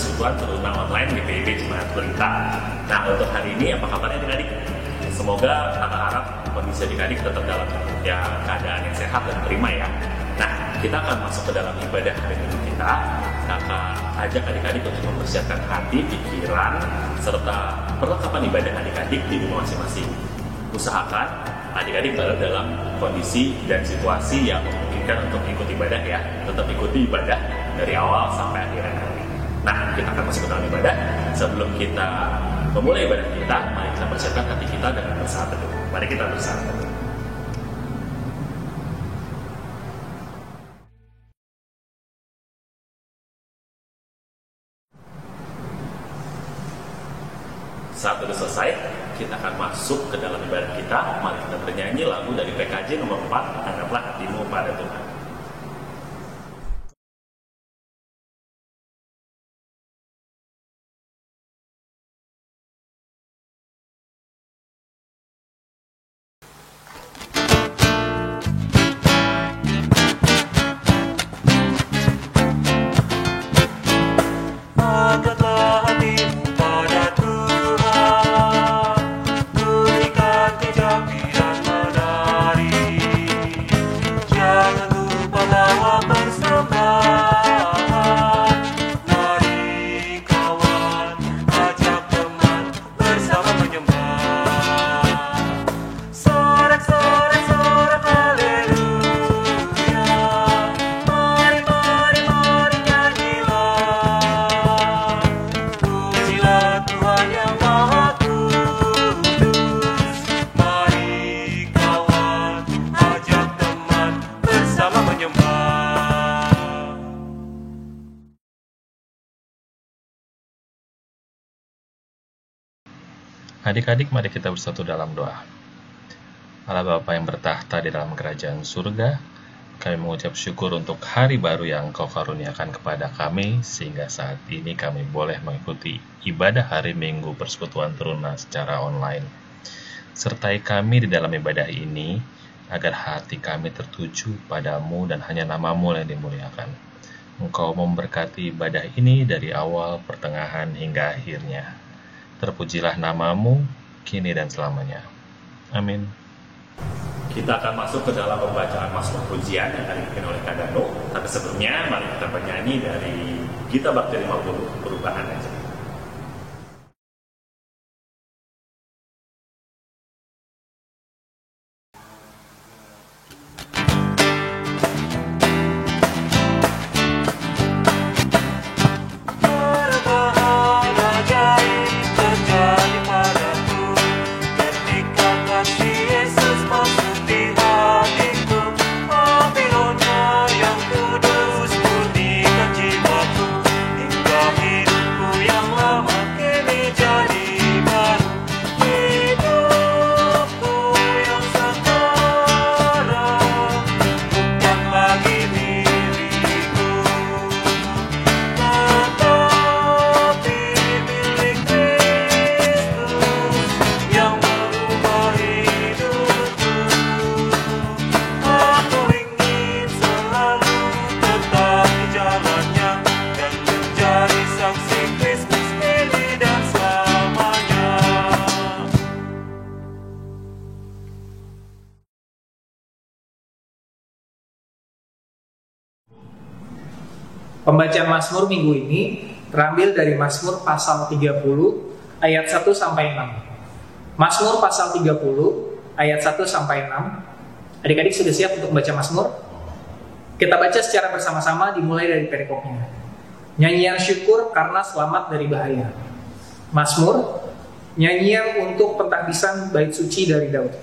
Persekutuan Teruna Online GPIB Jemaat Pelita. Nah, untuk hari ini apa kabarnya adik-adik? Semoga kakak harap kondisi adik-adik tetap dalam keadaan yang sehat dan prima ya. Nah, kita akan masuk ke dalam ibadah hari ini kita. Kakak ajak adik-adik untuk mempersiapkan hati, pikiran, serta perlengkapan ibadah adik-adik di rumah masing-masing. Usahakan adik-adik berada dalam kondisi dan situasi yang memungkinkan untuk ikut ibadah ya. Tetap ikuti ibadah dari awal sampai akhir nanti. Nah, kita akan masuk ke dalam ibadah. Sebelum kita memulai ibadah kita, mari kita persiapkan hati kita dengan bersaat teduh. Mari kita bersaat teduh. Saat sudah selesai, kita akan masuk ke dalam ibadah kita. Mari kita bernyanyi lagu dari PKJ nomor 4, Anggaplah Hatimu Pada Tuhan. Adik-adik, mari kita bersatu dalam doa. Allah Bapa yang bertahta di dalam kerajaan surga, kami mengucap syukur untuk hari baru yang Kau karuniakan kepada kami, sehingga saat ini kami boleh mengikuti ibadah hari Minggu Persekutuan Teruna secara online. Sertai kami di dalam ibadah ini, agar hati kami tertuju padamu dan hanya nama-Mu yang dimuliakan. Engkau memberkati ibadah ini dari awal, pertengahan, hingga akhirnya. Terpujilah nama-Mu, kini dan selamanya. Amin. Kita akan masuk ke dalam pembacaan Mazmur Pujian yang akan dipimpin oleh Kak Danu. Tapi sebelumnya, mari kita bernyanyi dari Gita Bakti 50, Perubahan aja. Pembacaan Mazmur minggu ini terambil dari Mazmur pasal 30 ayat 1 sampai 6. Mazmur pasal 30 ayat 1 sampai 6. Adik-adik sudah siap untuk baca Mazmur? Kita baca secara bersama-sama dimulai dari perikopnya. Nyanyian syukur karena selamat dari bahaya. Mazmur, nyanyian untuk pentahbisan bait suci dari Daud.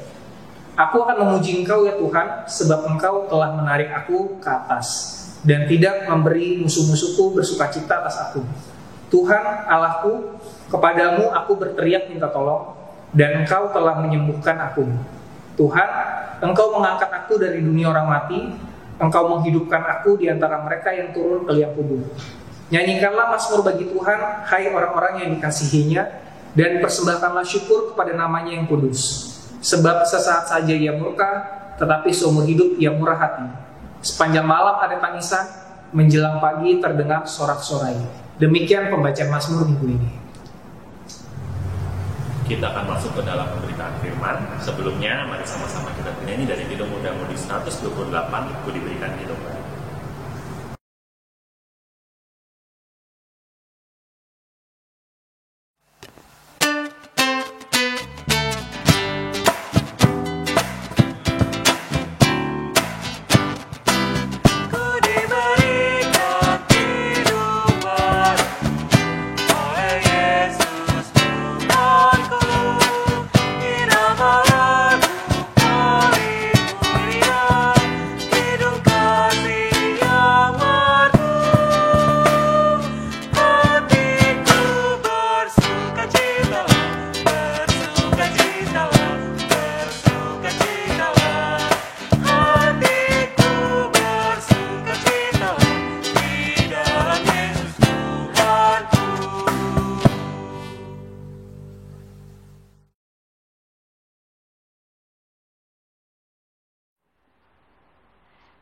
Aku akan memuji Engkau ya Tuhan, sebab Engkau telah menarik aku ke atas dan tidak memberi musuh-musuhku bersukacita atas aku. Tuhan Allahku, kepadamu aku berteriak minta tolong, dan Engkau telah menyembuhkan aku. Tuhan, Engkau mengangkat aku dari dunia orang mati, Engkau menghidupkan aku di antara mereka yang turun ke liang kubur. Nyanyikanlah mazmur bagi Tuhan, hai orang-orang yang dikasihinya, dan persembahkanlah syukur kepada namanya yang kudus. Sebab sesaat saja ia murka, tetapi seumur hidup ia murah hati. Sepanjang malam ada tangisan, menjelang pagi terdengar sorak-sorai. Demikian pembacaan Mazmur minggu ini. Kita akan masuk ke dalam pemberitaan firman. Sebelumnya, mari sama-sama kita bernyanyi dari Kidung Muda-Mudi 128, Ku Diberikan Hidup.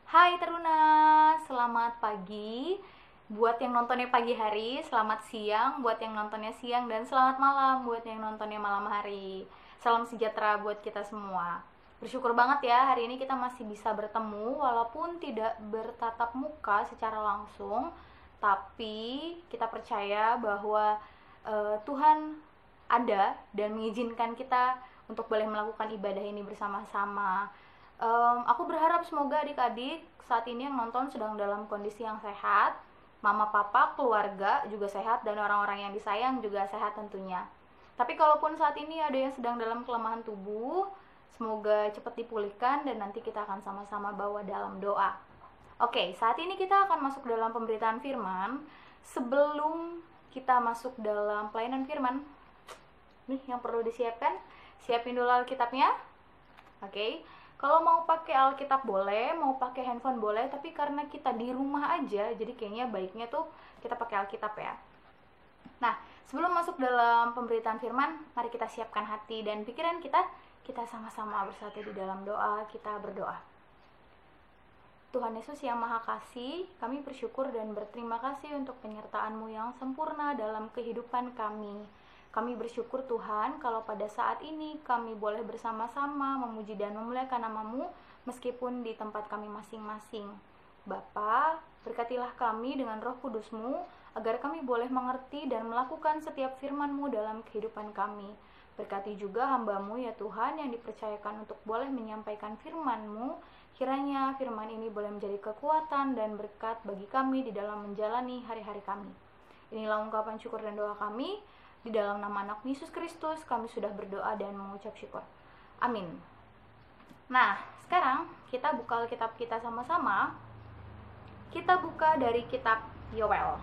Hai Teruna, selamat pagi. Buat yang nontonnya pagi hari, selamat siang. Buat yang nontonnya siang, dan selamat malam buat yang nontonnya malam hari. Salam sejahtera buat kita semua. Bersyukur banget ya, hari ini kita masih bisa bertemu walaupun tidak bertatap muka secara langsung. Tapi kita percaya bahwa Tuhan ada dan mengizinkan kita untuk boleh melakukan ibadah ini bersama-sama. Aku berharap semoga adik-adik saat ini yang nonton sedang dalam kondisi yang sehat, mama papa, keluarga juga sehat, dan orang-orang yang disayang juga sehat tentunya. Tapi kalaupun saat ini ada yang sedang dalam kelemahan tubuh, semoga cepat dipulihkan dan nanti kita akan sama-sama bawa dalam doa. Oke, saat ini kita akan masuk dalam pemberitaan firman. Sebelum kita masuk dalam pelayanan firman, nih yang perlu disiapkan, siapin dulu Alkitabnya. Oke. Kalau mau pakai Alkitab boleh, mau pakai handphone boleh, tapi karena kita di rumah aja, jadi kayaknya baiknya tuh kita pakai Alkitab ya. Nah, sebelum masuk dalam pemberitaan firman, mari kita siapkan hati dan pikiran kita sama-sama bersatu di dalam doa, kita berdoa. Tuhan Yesus yang Maha Kasih, kami bersyukur dan berterima kasih untuk penyertaan-Mu yang sempurna dalam kehidupan kami. Kami bersyukur Tuhan kalau pada saat ini kami boleh bersama-sama memuji dan memuliakan nama-Mu meskipun di tempat kami masing-masing. Bapa, berkatilah kami dengan Roh Kudus-Mu agar kami boleh mengerti dan melakukan setiap firman-Mu dalam kehidupan kami. Berkati juga hamba-Mu ya Tuhan yang dipercayakan untuk boleh menyampaikan firman-Mu. Kiranya firman ini boleh menjadi kekuatan dan berkat bagi kami di dalam menjalani hari-hari kami. Inilah ungkapan syukur dan doa kami. Di dalam nama anak Yesus Kristus kami sudah berdoa dan mengucap syukur. Amin. Nah, sekarang kita buka Alkitab kita sama-sama. Kita buka dari kitab Yoel.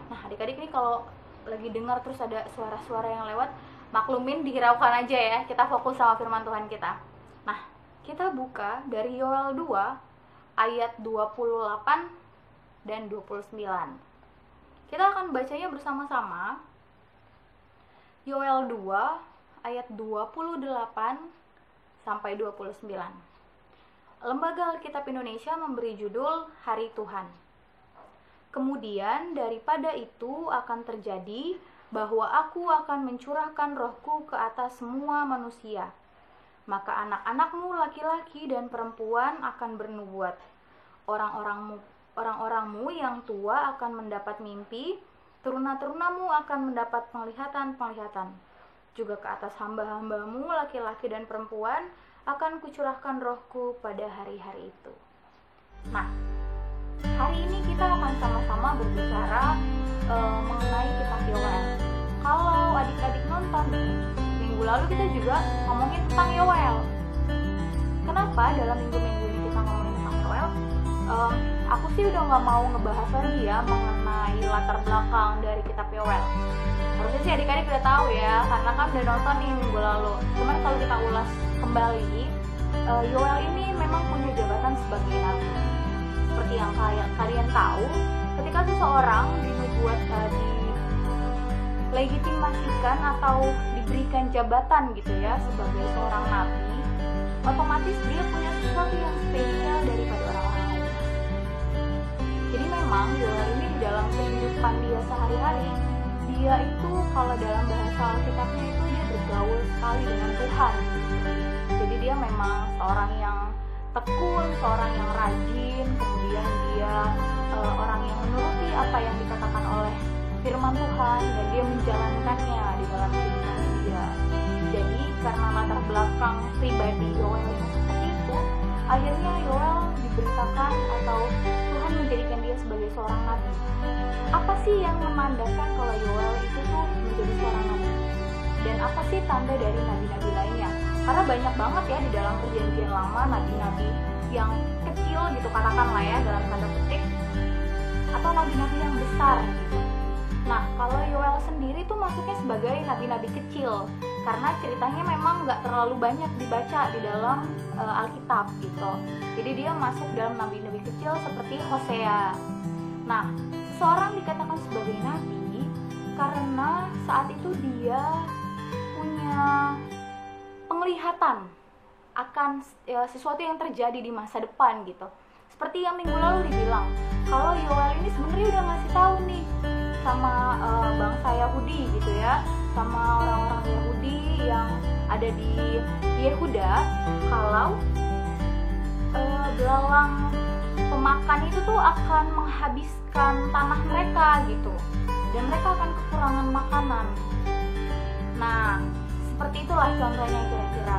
Nah, adik-adik nih kalau lagi dengar terus ada suara-suara yang lewat, maklumin, dihiraukan aja ya. Kita fokus sama firman Tuhan kita. Nah, kita buka dari Yoel 2 ayat 28 dan 29. Kita akan bacanya bersama-sama. Yoel 2 ayat 28 sampai 29. Lembaga Alkitab Indonesia memberi judul Hari Tuhan. Kemudian daripada itu akan terjadi bahwa aku akan mencurahkan rohku ke atas semua manusia. Maka anak-anakmu laki-laki dan perempuan akan bernubuat. Orang-orangmu yang tua akan mendapat mimpi. Teruna-terunamu akan mendapat penglihatan-penglihatan. Juga ke atas hamba-hambamu, laki-laki dan perempuan, akan kucurahkan rohku pada hari-hari itu. Nah, hari ini kita akan sama-sama berbicara mengenai kitab Yoel. Kalau adik-adik nonton nih, minggu lalu kita juga ngomongin tentang Yoel. Kenapa dalam minggu-minggu ini kita ngomongin tentang Yoel? Aku sih udah gak mau ngebahas lagi ya mengenai latar belakang dari kitab Yoel. Harusnya sih adik-adik udah tahu ya, karena kan udah nonton nih minggu lalu. Cuman kalau kita ulas kembali, Yoel ini memang punya jabatan sebagai nabi. Seperti yang kalian tahu, ketika seseorang dilegitimasikan atau diberikan jabatan gitu ya sebagai seorang nabi, otomatis dia punya sesuatu yang spesial daripada orang-orang lain. Jadi memang Yoel ini di dalam kehidupan dia sehari-hari, dia itu kalau dalam bahasa Alkitabnya itu dia bergaul sekali dengan Tuhan. Jadi dia memang seorang yang tekun, seorang yang rajin, kemudian dia orang yang menuruti apa yang dikatakan oleh firman Tuhan dan dia menjalankannya di dalam kehidupan dia. Jadi karena latar belakang pribadi Yoel yang seperti itu, akhirnya Yoel diberitakan atau Tuhan menjadikan dia sebagai seorang nabi. Apa sih yang menandakan kalau Yoel itu tuh menjadi seorang nabi? Dan apa sih tanda dari nabi-nabi lainnya? Karena banyak banget ya di dalam perjanjian lama nabi-nabi yang kecil gitu katakanlah ya dalam tanda petik, atau nabi-nabi yang besar gitu. Nah, kalau Yoel sendiri tuh masuknya sebagai nabi-nabi kecil karena ceritanya memang nggak terlalu banyak dibaca di dalam Alkitab gitu. Jadi dia masuk dalam nabi-nabi kecil seperti Hosea. Nah, seorang dikatakan sebagai nabi karena saat itu dia punya penglihatan akan sesuatu yang terjadi di masa depan gitu. Seperti yang minggu lalu dibilang, kalau Yoel ini sebenarnya udah ngasih tahu nih sama bangsa Yahudi gitu ya, sama orang-orang Yahudi yang ada di Yehuda, kalau belalang pemakan itu tuh akan menghabiskan tanah mereka gitu, dan mereka akan kekurangan makanan. Nah, seperti itulah contohnya kira-kira.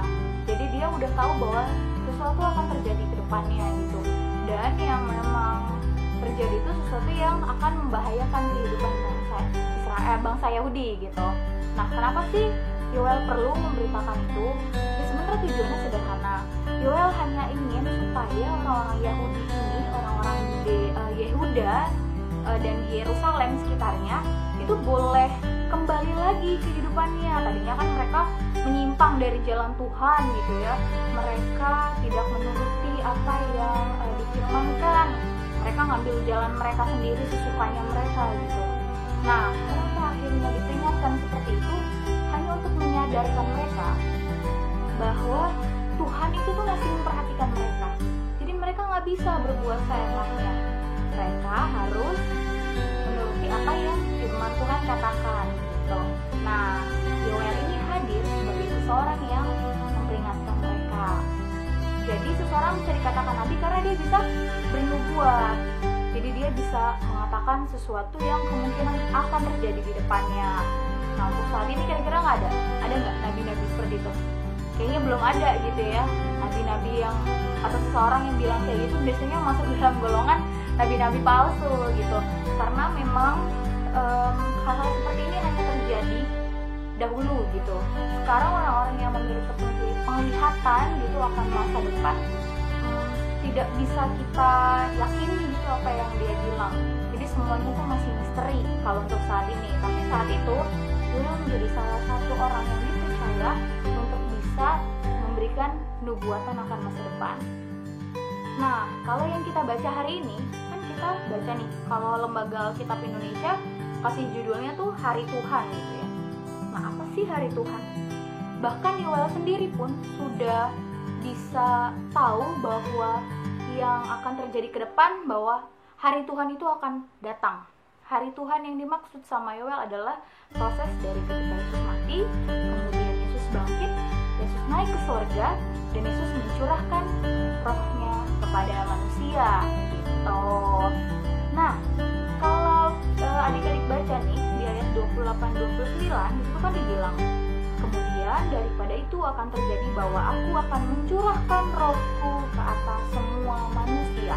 Jadi dia udah tahu bahwa sesuatu akan terjadi ke depannya gitu, dan yang memang terjadi itu sesuatu yang akan membahayakan kehidupan bangsa Yahudi gitu. Nah, kenapa sih Yoel perlu memberitakan itu? Ya sebenarnya tujuannya sederhana. Yoel hanya ingin supaya orang-orang Yahudi ini, orang-orang di Yehuda dan di Yerusalem sekitarnya itu boleh kembali lagi kehidupannya. Tadinya kan mereka menyimpang dari jalan Tuhan gitu ya. Mereka tidak menuruti apa yang difirmankan. Mereka ngambil jalan mereka sendiri sesukanya mereka gitu. Nah, mereka akhirnya diperingatkan seperti itu hanya untuk menyadarkan mereka bahwa Tuhan itu tuh masih memperhatikan mereka. Jadi mereka nggak bisa berbuat seenaknya. Mereka harus menuruti apa yang firman Tuhan katakan gitu. Nah, Yoel ini hadir sebagai seseorang yang memperingatkan mereka. Jadi seseorang bisa dikatakan nabi karena dia bisa bernubuat. Jadi dia bisa mengatakan sesuatu yang kemungkinan akan terjadi di depannya. Nah, untuk saat ini kira-kira nggak ada? Ada nggak nabi-nabi seperti itu? Kayaknya belum ada gitu ya. Nabi-nabi yang atau seseorang yang bilang kayak gitu biasanya masuk dalam golongan nabi-nabi palsu gitu. Karena memang hal-hal seperti ini hanya terjadi dahulu gitu. Sekarang orang-orang yang memiliki penglihatan gitu akan masa depan tidak bisa kita yakini gitu apa yang dia bilang. Jadi semuanya tuh masih misteri kalau untuk saat ini. Tapi saat itu dia menjadi salah satu orang yang dipercaya untuk bisa memberikan nubuatan akan masa depan. Nah, kalau yang kita baca hari ini kan kita baca nih, kalau Lembaga Alkitab Indonesia kasih judulnya tuh Hari Tuhan gitu ya. Nah, apa sih Hari Tuhan? Bahkan Yoel sendiri pun sudah bisa tahu bahwa yang akan terjadi ke depan, bahwa hari Tuhan itu akan datang. Hari Tuhan yang dimaksud sama Yoel adalah proses dari ketika Yesus mati, kemudian Yesus bangkit, Yesus naik ke surga, dan Yesus mencurahkan rohnya kepada manusia gitu. Nah, kalau adik-adik baca nih di ayat 28-29 itu kan dibilang, kemudian daripada itu akan terjadi bahwa aku akan mencurahkan rohku ke atas semua manusia.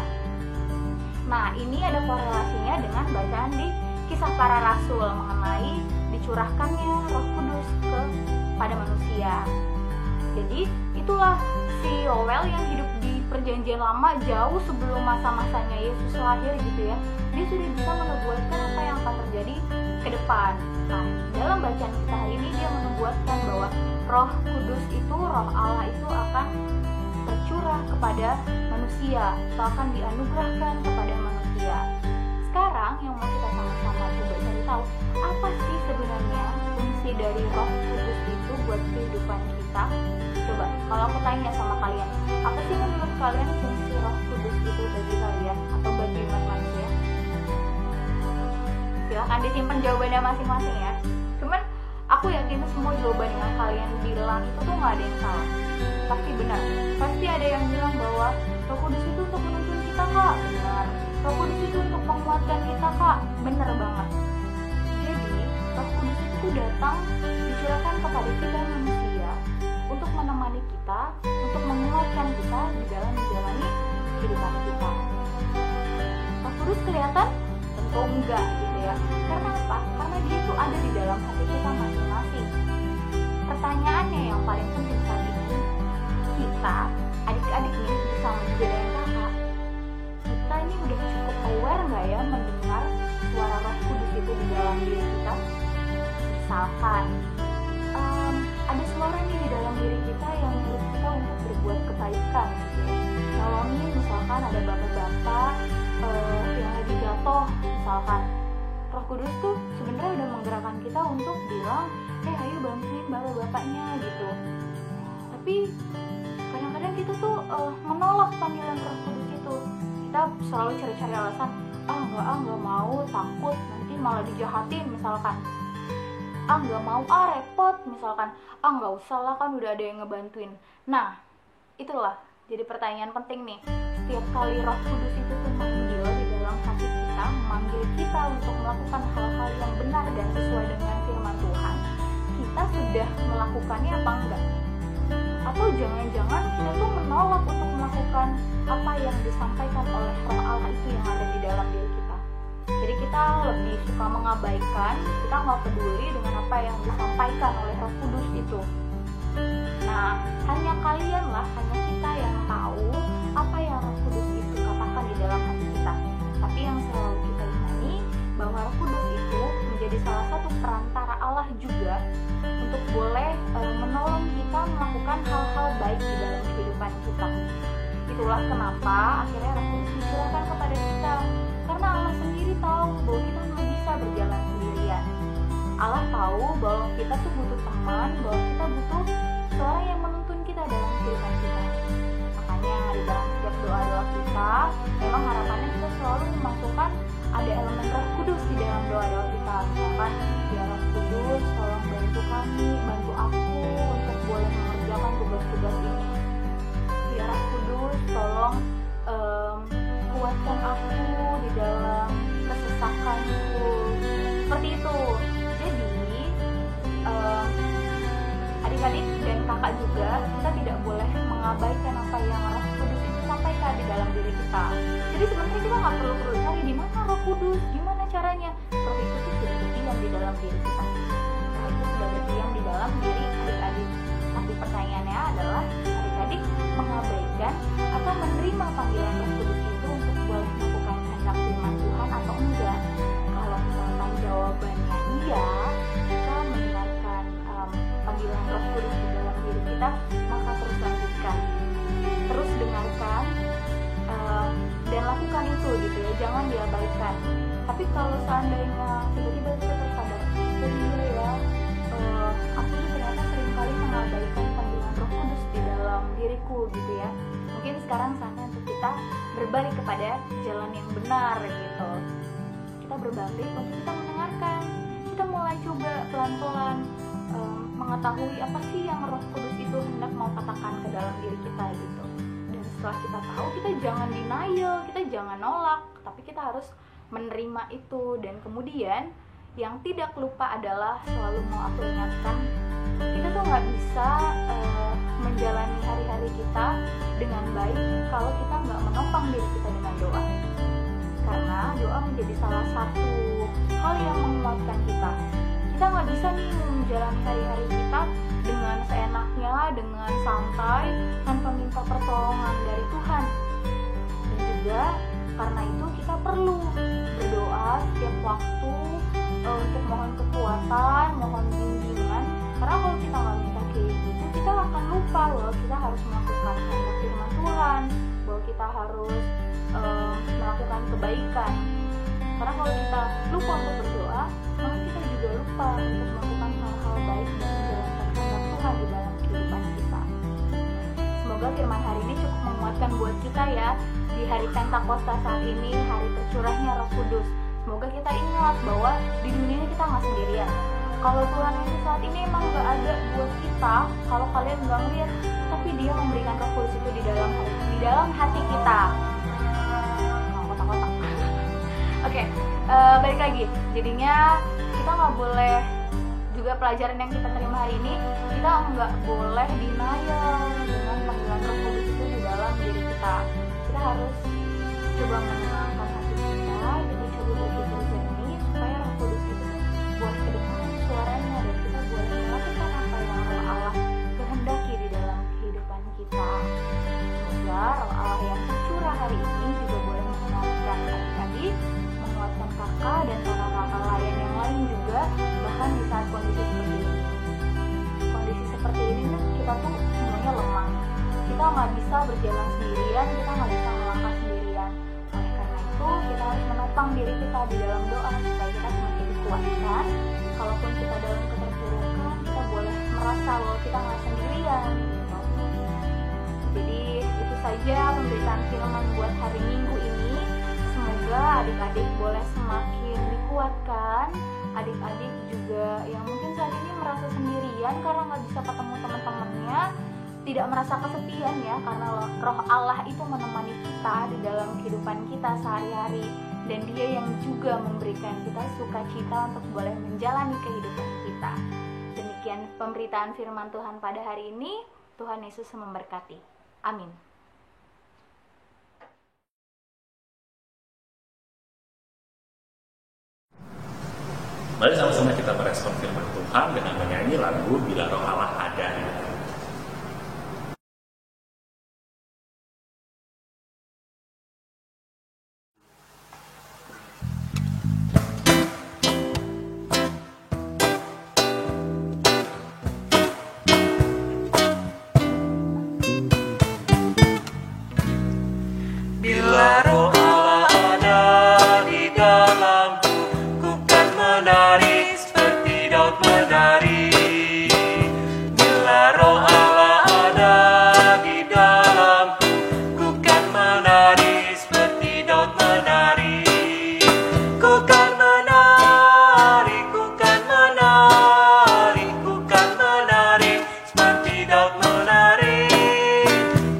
Nah, ini ada korelasinya dengan bacaan di Kisah Para Rasul mengenai dicurahkannya Roh Kudus kepada manusia. Jadi itulah si Yoel yang hidup di perjanjian lama jauh sebelum masa-masanya Yesus lahir gitu ya. Dia sudah bisa menubuatkan apa yang akan terjadi ke depan. Nah, dalam bacaan kita hari ini dia menubuatkan bahwa Roh Kudus itu, Roh Allah itu akan tercurah kepada manusia atau akan dianugerahkan kepada manusia. Sekarang yang mau kita sama-sama coba cari tahu, apa sih sebenarnya fungsi dari Roh Kudus itu buat kehidupan kita? Coba kalau aku tanya sama kalian, apa sih menurut kalian fungsi Roh Kudus itu bagi kalian atau bagi umat manusia? silahkan disimpan jawabannya masing-masing ya. Cuman aku yakin semua jawaban yang kalian bilang itu tuh nggak ada yang salah, pasti benar. Pasti ada yang bilang bahwa Roh Kudus itu untuk menuntun kita kak, benar. Roh Kudus itu untuk menguatkan kita kak, benar banget. Jadi Roh Kudus itu datang dicurahkan kepada kita manusia untuk menemani kita, untuk menguatkan kita di dalam menjalani kehidupan kita. Roh Kudus kelihatan? Tentu enggak gitu ya. Karena apa? Karena dia itu ada di dalam hati kita masing-masing. Pertanyaannya yang paling penting saat ini, kita adik-adik nih bersama juga dengan kakak, kita ini udah cukup aware nggak ya mendengar suara Roh Kudus itu di dalam diri kita? Misalkan ada suara nih di dalam diri kita yang menurut kita untuk berbuat kebaikan gitu ya. Nolongin misalkan ada bapak-bapak yang lagi jatuh misalkan. Roh Kudus tuh sebenarnya udah menggerakkan kita untuk bilang, ayo bantuin bapak-bapaknya gitu. Tapi kadang-kadang kita tuh menolak panggilan Roh Kudus itu. Kita selalu cari-cari alasan, enggak mau, takut nanti malah dijahatin misalkan. Nggak mau, repot misalkan. Nggak usah lah, kan udah ada yang ngebantuin. Nah, itulah jadi pertanyaan penting nih. Setiap kali Roh Kudus itu tuh manggil di dalam hati kita, memanggil kita untuk melakukan hal-hal yang benar dan sesuai dengan firman Tuhan, kita sudah melakukannya apa enggak? Atau jangan-jangan kita tuh menolak untuk melakukan apa yang disampaikan oleh Roh Allah itu yang ada di dalam diri kita. Jadi kita lebih suka mengabaikan, kita nggak peduli dengan apa yang disampaikan oleh Roh Kudus itu. Nah, hanya kalian lah, hanya kita yang tahu apa yang Roh Kudus itu katakan di dalam hati kita. Tapi yang selalu kita imani bahwa Roh Kudus itu menjadi salah satu perantara Allah juga untuk boleh menolong kita melakukan hal-hal baik di dalam kehidupan kita. Itulah kenapa akhirnya Roh Kudus dicurahkan kepada kita. Karena Allah sendiri tahu bahwa kita nggak bisa berjalan sendirian. Allah tahu bahwa kita tuh butuh teman, bahwa kita butuh seorang yang menuntun kita dalam kehidupan kita. Makanya di dalam setiap doa-doa kita, memang harapannya kita selalu memasukkan ada elemen Roh Kudus di dalam doa-doa kita. Misalkan, ya Roh Kudus, tolong bantu kami, bantu aku untuk boleh mengerjakan tugas-tugas ini. Ya Roh Kudus, tolong kuatkan aku di dalam kesesakanku. Seperti itu. Jadi adik-adik dan kakak juga, kita tidak boleh mengabaikan apa yang Roh Kudus itu sampaikan di dalam diri kita. Jadi sebenarnya kita nggak perlu cari di mana Roh Kudus, gimana caranya. Roh itu tuh sudah berdiam di dalam diri kita. Roh itu sudah berdiam di dalam diri adik-adik. Tapi pertanyaannya adalah, adik-adik mengabaikan atau menerima panggilan Roh Kudus itu untuk boleh melakukan kehendak firman Tuhan atau enggak? Kalau misalkan jawabannya iya, kita mendengarkan panggilan Roh Kudus di dalam diri kita, maka terus lanjutkan, terus dengarkan dan lakukan itu gitu ya, jangan diabaikan. Tapi kalau seandainya tiba-tiba kita tersadar, iya ya, aku tuh ternyata seringkali mengabaikan panggilan Roh Kudus di dalam diriku gitu ya. Mungkin sekarang saatnya untuk kita berbalik kepada jalan yang benar gitu. Kita berbalik untuk kita mendengarkan. Kita mulai coba pelan-pelan mengetahui apa sih yang Roh Kudus itu hendak mau katakan ke dalam diri kita gitu. Dan setelah kita tahu, kita jangan denial, kita jangan nolak, tapi kita harus menerima itu. Dan kemudian yang tidak lupa adalah, selalu mau aku ingatkan, kita tuh nggak bisa menjalani hari-hari kita dengan baik kalau kita nggak menopang diri kita dengan doa. Karena doa menjadi salah satu hal yang menguatkan kita. Kita nggak bisa nih menjalani hari-hari kita dengan seenaknya, dengan santai, tanpa minta pertolongan dari Tuhan. Dan juga karena itu kita perlu berdoa setiap waktu untuk mohon kekuatan, mohon bimbingan. Karena kalau kita nggak minta kayak gitu, kita akan lupa bahwa kita harus melakukan kehendak firman Tuhan, bahwa kita harus melakukan kebaikan. Karena kalau kita lupa untuk berdoa, maka kita juga lupa untuk melakukan hal-hal baik dan menjalankan kehendak Tuhan di dalam kehidupan kita. Semoga firman hari ini cukup menguatkan buat kita ya. Di hari Pentakosta saat ini, hari tercurahnya Roh Kudus. Semoga kita ingat bahwa di dunia ini kita nggak sendirian. Kalau Tuhan Yesus saat ini emang nggak ada buat kita, kalau kalian nggak ngeliat, tapi Dia memberikan Roh Kudus itu di dalam hati kita. Kotak-kotak. Oke, balik lagi. Jadinya kita nggak boleh, juga pelajaran yang kita terima hari ini, kita nggak boleh denial dengan panggilan Roh Kudus itu di dalam diri kita. Kita harus coba menenangkan hati kita, kita coba berpikir jernih supaya Roh Kudus itu buat kedengaran suaranya dan kita boleh melakukan apa yang Roh Allah kehendaki di dalam kehidupan kita. Semoga Roh Allah yang tercurah hari ini juga boleh menguatkan adik-adik, menguatkan kakak dan kakak-kakak lain yang lain juga, bahkan di saat kondisi seperti ini. Kondisi seperti ini kan kita tuh semuanya lemah. Kita nggak bisa berjalan sendirian, kita nggak bisa melangkah sendirian. Oleh karena itu kita harus menopang diri kita di dalam doa supaya kita semakin dikuatkan. Kalaupun kita dalam keterpurukan, kita boleh merasa bahwa kita nggak sendirian. Gitu. Jadi itu saja pemberitaan firman buat hari Minggu ini. Semoga adik-adik boleh semakin dikuatkan. Adik-adik juga yang mungkin saat ini merasa sendirian karena nggak bisa ketemu teman-temannya, tidak merasa kesepian ya, karena Roh Allah itu menemani kita di dalam kehidupan kita sehari-hari, dan Dia yang juga memberikan kita sukacita untuk boleh menjalani kehidupan kita. Demikian pemberitaan firman Tuhan pada hari ini. Tuhan Yesus memberkati. Amin. Mari sama-sama kita merespon firman Tuhan dengan menyanyi lagu Bila Roh Allah Ada. Bila Roh Allah ada di dalamku, ku kan menari seperti Daud menari. Bila Roh Allah ada di dalamku, ku kan menari seperti Daud menari. Ku kan menari, ku kan menari, ku kan menari seperti Daud menari.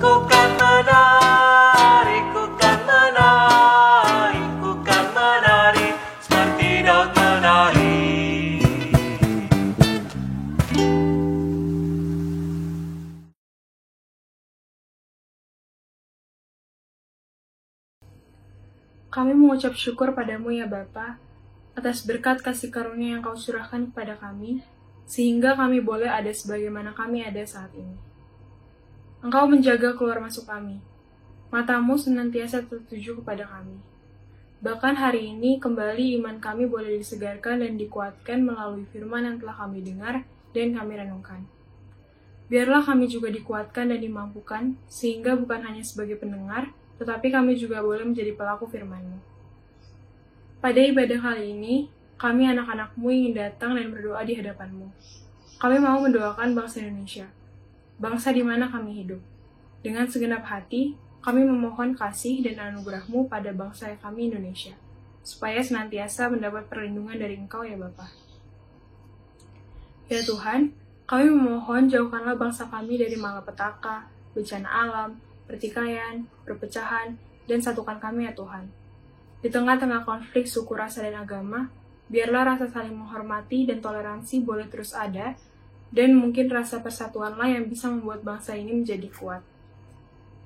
Ku kan menari, ku kan menari, ku kan menari seperti Daud menari. Kami mengucap syukur padamu ya Bapa, atas berkat kasih karunia yang kau curahkan kepada kami, sehingga kami boleh ada sebagaimana kami ada saat ini. Engkau menjaga keluar masuk kami, matamu senantiasa tertuju kepada kami. Bahkan hari ini kembali iman kami boleh disegarkan dan dikuatkan melalui firman yang telah kami dengar dan kami renungkan. Biarlah kami juga dikuatkan dan dimampukan, sehingga bukan hanya sebagai pendengar, tetapi kami juga boleh menjadi pelaku firman-Mu. Pada ibadah kali ini, kami anak-anak-Mu ingin datang dan berdoa di hadapan-Mu. Kami mau mendoakan bangsa Indonesia, bangsa di mana kami hidup. Dengan segenap hati, kami memohon kasih dan anugerah-Mu pada bangsa kami Indonesia, supaya senantiasa mendapat perlindungan dari Engkau ya Bapa. Ya Tuhan, kami memohon jauhkanlah bangsa kami dari malapetaka, bencana alam, pertikaian, perpecahan, dan satukan kami ya Tuhan. Di tengah-tengah konflik suku, rasa, dan agama, biarlah rasa saling menghormati dan toleransi boleh terus ada, dan mungkin rasa persatuanlah yang bisa membuat bangsa ini menjadi kuat.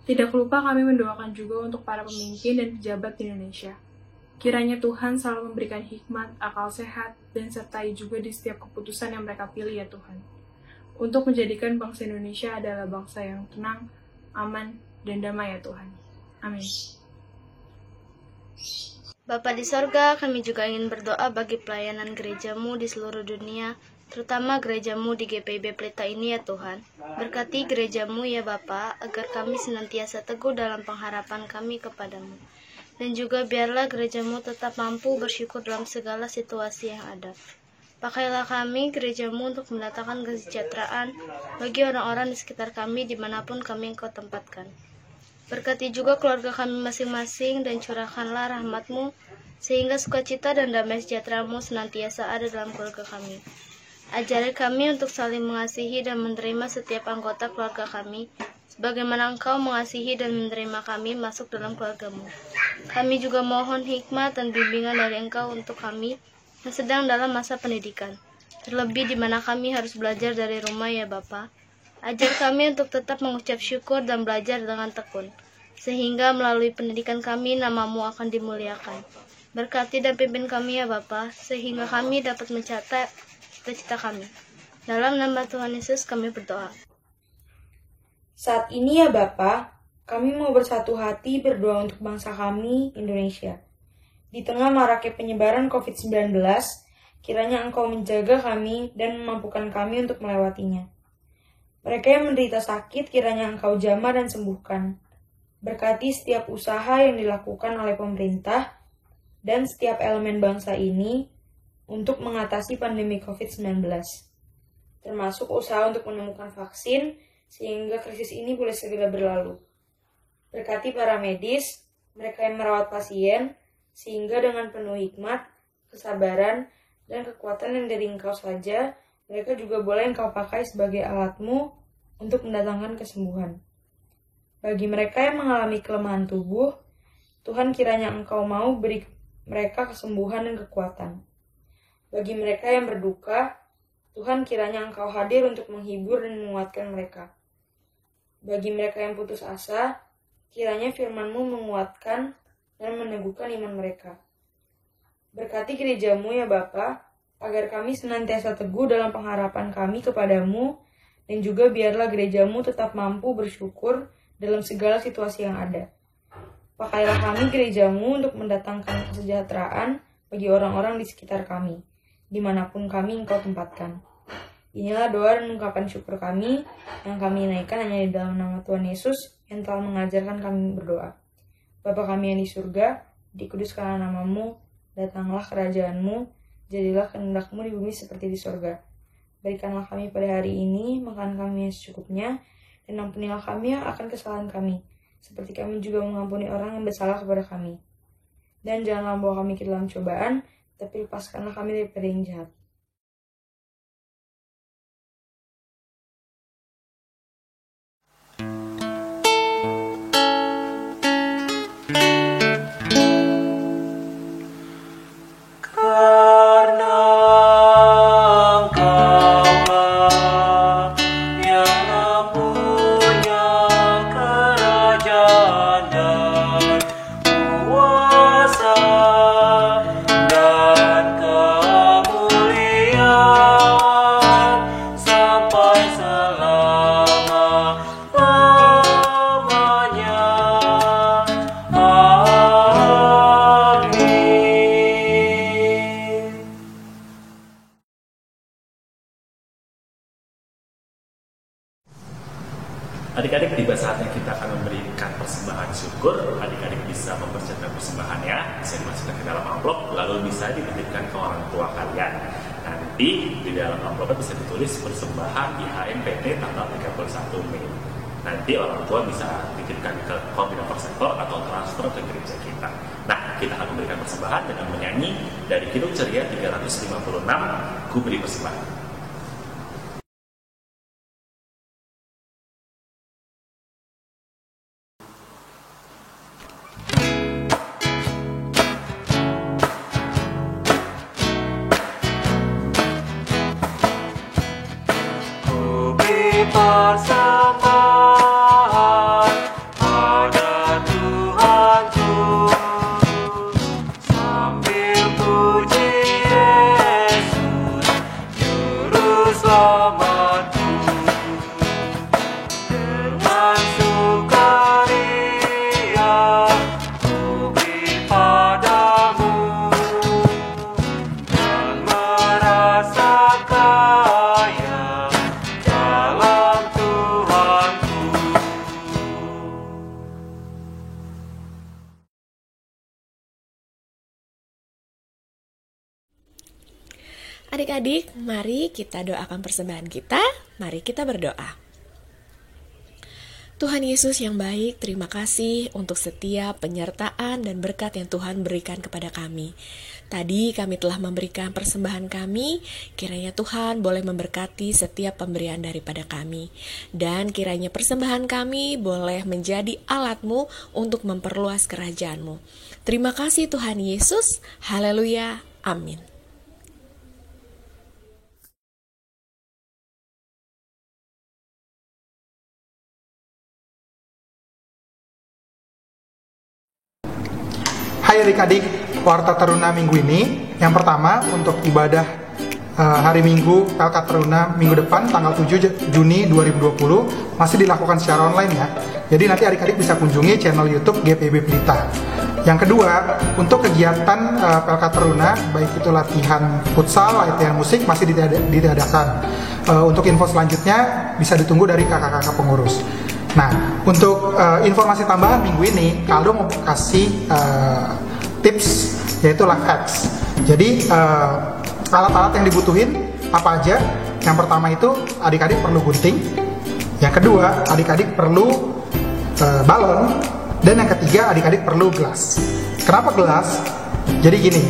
Tidak lupa kami mendoakan juga untuk para pemimpin dan pejabat di Indonesia. Kiranya Tuhan selalu memberikan hikmat, akal sehat, dan sertai juga di setiap keputusan yang mereka pilih ya Tuhan. Untuk menjadikan bangsa Indonesia adalah bangsa yang tenang, aman, dan damai ya Tuhan. Amin. Bapa di sorga, kami juga ingin berdoa bagi pelayanan gerejamu di seluruh dunia, terutama gerejamu di GPIB Pelita ini ya Tuhan. Berkati gerejamu ya Bapa, agar kami senantiasa teguh dalam pengharapan kami kepadamu. Dan juga biarlah gerejamu tetap mampu bersyukur dalam segala situasi yang ada. Pakailah kami, gerejamu, untuk mendatangkan kesejahteraan bagi orang-orang di sekitar kami dimanapun kami Engkau tempatkan. Berkati juga keluarga kami masing-masing dan curahkanlah rahmat-Mu sehingga sukacita dan damai sejahtera-Mu senantiasa ada dalam keluarga kami. Ajari kami untuk saling mengasihi dan menerima setiap anggota keluarga kami, sebagaimana Engkau mengasihi dan menerima kami masuk dalam keluarga-Mu. Kami juga mohon hikmat dan bimbingan dari Engkau untuk kami yang sedang dalam masa pendidikan, terlebih di mana kami harus belajar dari rumah ya Bapa. Ajar kami untuk tetap mengucap syukur dan belajar dengan tekun, sehingga melalui pendidikan kami nama-Mu akan dimuliakan. Berkati dan pimpin kami ya Bapa, sehingga kami dapat mencapai cita-cita kami. Dalam nama Tuhan Yesus kami berdoa. Saat ini ya Bapa, kami mau bersatu hati berdoa untuk bangsa kami, Indonesia. Di tengah maraknya penyebaran COVID-19, kiranya Engkau menjaga kami dan memampukan kami untuk melewatinya. Mereka yang menderita sakit, kiranya Engkau jamah dan sembuhkan. Berkati setiap usaha yang dilakukan oleh pemerintah dan setiap elemen bangsa ini untuk mengatasi pandemi COVID-19, termasuk usaha untuk menemukan vaksin sehingga krisis ini boleh segera berlalu. Berkati para medis, mereka yang merawat pasien, sehingga dengan penuh hikmat, kesabaran, dan kekuatan yang dari Engkau saja, mereka juga boleh Engkau pakai sebagai alat-Mu untuk mendatangkan kesembuhan. Bagi mereka yang mengalami kelemahan tubuh, Tuhan kiranya Engkau mau beri mereka kesembuhan dan kekuatan. Bagi mereka yang berduka, Tuhan kiranya Engkau hadir untuk menghibur dan menguatkan mereka. Bagi mereka yang putus asa, kiranya firman-Mu menguatkan dan meneguhkan iman mereka. Berkati gereja-Mu ya Bapa, agar kami senantiasa teguh dalam pengharapan kami kepadamu, dan juga biarlah gereja-Mu tetap mampu bersyukur dalam segala situasi yang ada. Pakailah kami gereja-Mu untuk mendatangkan kesejahteraan bagi orang-orang di sekitar kami, dimanapun kami Engkau tempatkan. Inilah doa dan ungkapan syukur kami yang kami naikkan hanya di dalam nama Tuhan Yesus yang telah mengajarkan kami berdoa. Bapa kami yang di surga, dikuduskanlah nama-Mu, datanglah kerajaan-Mu, jadilah kehendak-Mu di bumi seperti di surga. Berikanlah kami pada hari ini makan kami yang secukupnya, dan ampunilah kami yang akan kesalahan kami, seperti kami juga mengampuni orang yang bersalah kepada kami. Dan janganlah bawa kami ke dalam cobaan, tapi lepaskanlah kami daripada yang jahat. Adik-adik, tiba saatnya kita akan memberikan persembahan syukur. Adik-adik bisa mempersiapkan persembahannya, bisa dimasukkan ke dalam amplop, lalu bisa dititipkan ke orang tua kalian. Nanti di dalam amplopnya bisa ditulis persembahan IHM PT tanggal 31 Mei. Nanti orang tua bisa titipkan ke koordinator sektor atau transfer ke gereja kita. Nah, kita akan memberikan persembahan dengan menyanyi dari Kidung Ceria 356, Ku Beri Persembahan. Persembahan pada Tuhanku, sambil puji Yesus, Juru Selamatku. Dengan sukaria ku beri padamu, dan merasa kaya dalam Tuhanku. Adik-adik, mari kita doakan persembahan kita. Mari kita berdoa. Tuhan Yesus yang baik, terima kasih untuk setiap penyertaan dan berkat yang Tuhan berikan kepada kami. Tadi kami telah memberikan persembahan kami, kiranya Tuhan boleh memberkati setiap pemberian daripada kami. Dan kiranya persembahan kami boleh menjadi alat-Mu untuk memperluas kerajaan-Mu. Terima kasih Tuhan Yesus, haleluya, amin. Hai adik-adik, Warta Teruna minggu ini. Yang pertama, untuk ibadah hari Minggu PLK Teruna minggu depan tanggal 7 Juni 2020 masih dilakukan secara online ya. Jadi nanti adik-adik bisa kunjungi channel YouTube GPIB Pelita. Yang kedua, untuk kegiatan PLK Teruna, baik itu latihan futsal, latihan musik masih ditiadakan. Untuk info selanjutnya bisa ditunggu dari kakak-kakak pengurus. Nah, untuk informasi tambahan minggu ini, Kaldo mau kasih tips, yaitu life hacks. Jadi, alat-alat yang dibutuhin apa aja? Yang pertama itu, adik-adik perlu gunting. Yang kedua, adik-adik perlu balon. Dan yang ketiga, adik-adik perlu gelas. Kenapa gelas? Jadi gini,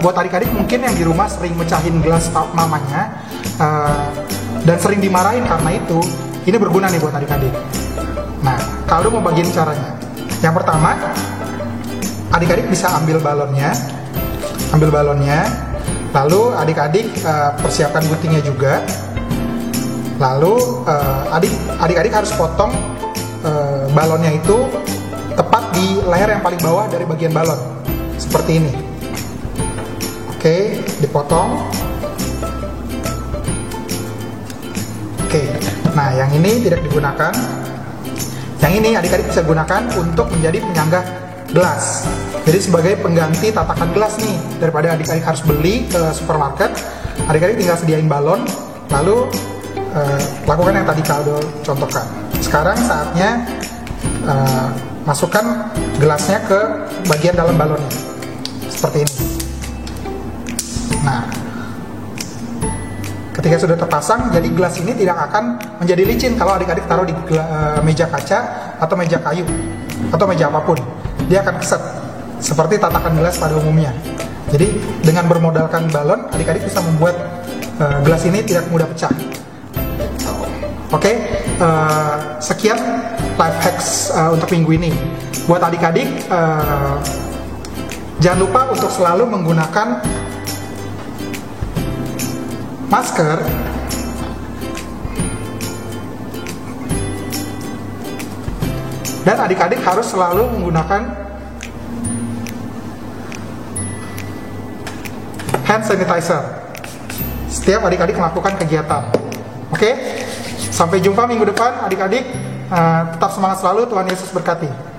buat adik-adik mungkin yang di rumah sering mecahin gelas mamanya, dan sering dimarahin karena itu, ini berguna nih buat adik-adik. Nah, Kaldo mau bagiin caranya. Yang pertama, adik-adik bisa ambil balonnya, lalu adik-adik persiapkan guntingnya juga. Lalu adik-adik harus potong balonnya itu tepat di leher yang paling bawah dari bagian balon, seperti ini. Oke, dipotong. Oke, nah yang ini tidak digunakan. Yang ini adik-adik bisa gunakan untuk menjadi penyangga gelas. Jadi sebagai pengganti tatakan gelas nih, daripada adik-adik harus beli ke supermarket, adik-adik tinggal sediain balon, lalu lakukan yang tadi Kaldo contohkan. Sekarang saatnya masukkan gelasnya ke bagian dalam balonnya, seperti ini. Nah, ketika sudah terpasang, jadi gelas ini tidak akan menjadi licin kalau adik-adik taruh di meja kaca atau meja kayu atau meja apapun. Dia akan keset seperti tatakan gelas pada umumnya. Jadi dengan bermodalkan balon, adik-adik bisa membuat gelas ini tidak mudah pecah. Oke, sekian life hacks untuk minggu ini. Buat adik-adik, jangan lupa untuk selalu menggunakan masker, dan adik-adik harus selalu menggunakan hand sanitizer setiap adik-adik melakukan kegiatan. Oke, sampai jumpa minggu depan adik-adik. Tetap semangat selalu, Tuhan Yesus berkati.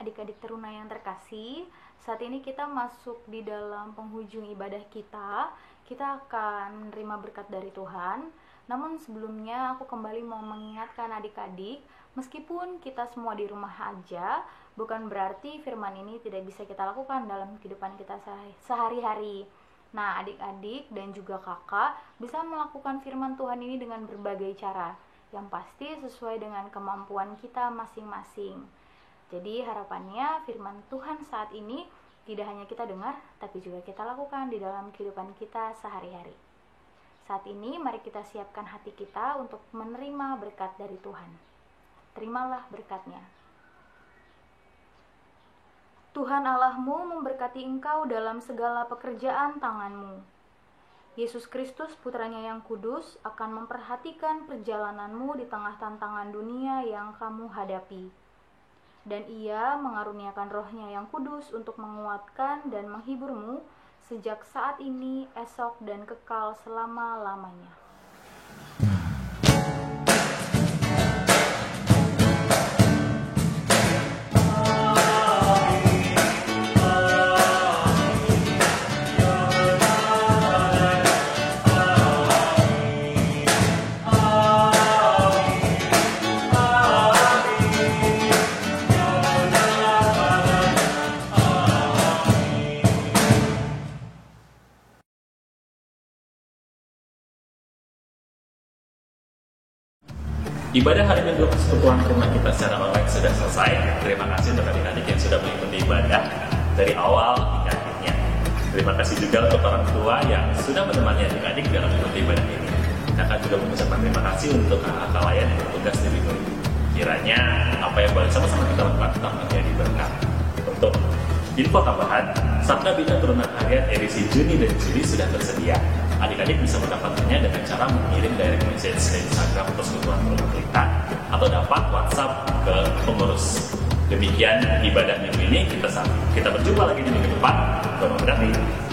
Adik-adik teruna yang terkasih, saat ini kita masuk di dalam penghujung ibadah kita. Kita akan menerima berkat dari Tuhan. Namun sebelumnya aku kembali mau mengingatkan adik-adik, meskipun kita semua di rumah aja, bukan berarti firman ini tidak bisa kita lakukan dalam kehidupan kita sehari-hari. Nah, adik-adik dan juga kakak bisa melakukan firman Tuhan ini dengan berbagai cara. yang pasti sesuai dengan kemampuan kita masing-masing. Jadi harapannya firman Tuhan saat ini tidak hanya kita dengar, tapi juga kita lakukan di dalam kehidupan kita sehari-hari. Saat ini mari kita siapkan hati kita untuk menerima berkat dari Tuhan. Terimalah berkatnya. Tuhan Allahmu memberkati engkau dalam segala pekerjaan tanganmu. Yesus Kristus putranya yang kudus akan memperhatikan perjalananmu di tengah tantangan dunia yang kamu hadapi. Dan ia mengaruniakan rohnya yang kudus untuk menguatkan dan menghiburmu sejak saat ini, esok, dan kekal selama-lamanya. Ibadah hari Minggu persekutuan rumah kita secara online sudah selesai. Terima kasih untuk adik-adik yang sudah mengikuti ibadah dari awal hingga akhirnya. Terima kasih juga untuk orang tua yang sudah menemani adik-adik dalam mengikuti ibadah ini. Kakak juga mengucapkan terima kasih untuk kakak layan yang bertugas di minggu ini. Kiranya apa yang boleh sama-sama kita lakukan tetap menjadi berkat. Untuk info tambahan, Sabda Bina Turunan Harian edisi Juni dan Juli sudah tersedia. Adik-adik bisa mendapatkannya dengan cara mengirim direct message ke Instagram Persekutuan Rumah Pelita atau dapat WhatsApp ke pengurus. Demikian ibadah minggu ini, kita berjumpa lagi di minggu depan. Tuhan memberkati.